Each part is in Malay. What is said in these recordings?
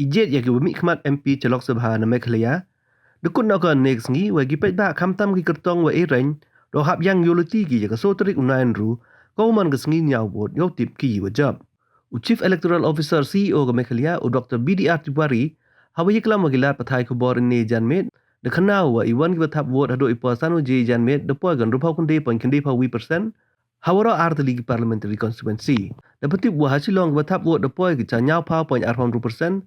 Ijet ya ki wemi khmat MP Chalok Sabha na Meghalaya. Dekut nak kan next ngi wa gi pet ba kham tam ki kertong wa eren do hap yang yoloti ki ya so trik unain ru ko man gas ngi nyaw bot yo tip ki wa job. Chief Electoral Officer CEO ke Meghalaya Dr. BDR Tiwari hawa yiklam magila pathai khobor ne janmet de khana wa iwan ki thap vote hado ipo sanu je janmet de po gan rupau kunde point kunde pa wi percent hawara artli ki parliamentary constituency de patip wa hasilong ki thap vote de po ki cha nyaw pa point 2%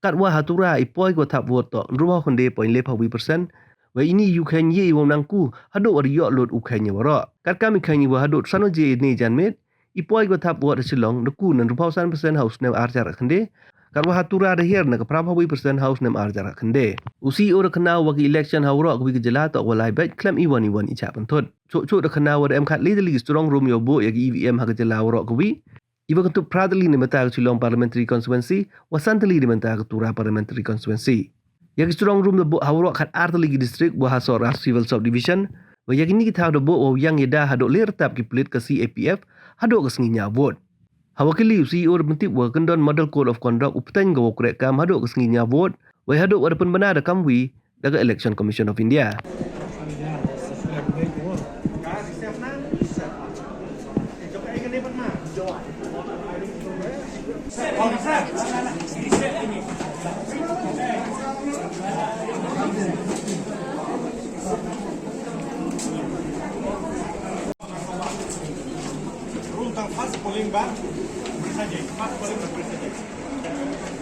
kat wa hatura ipoi ko thap vote to rupau kunde point le pa wi percent wa ini ukhen ye wong nangku hado wa yo lot ukhen ye wara kat kami khen wa hado sanu je ne janmet ipoi ko thap vote hasilong de ku nan rupau 1% house nem arjar khande karwa hatura de her na kapra wi percent house nem arjar khande usi or khna wa ki election hawra ko ki jela to walai bet claim iwan i cha panthot cho de khna wa em khat legally strong room yo bo ya ki EVM ha jela hawra ko wi iba kan tu proudly ni mata silong parliamentary constituency wasantly ni mata tura parliamentary constituency ya ki strong room de bo hawra khat artli ki district wa hasora civil subdivision wa ya ni ki thaw de bo yang yeda hado ler tap ki plit ka CAPF hado ka snginya vote hawakili CEO bentik wa kendon model code of conduct upteng go krek kam hado ka snginya vote wa hado wa depan benar kam wi daga election commission of India Fast polling ba? Saja, fast polling berproses.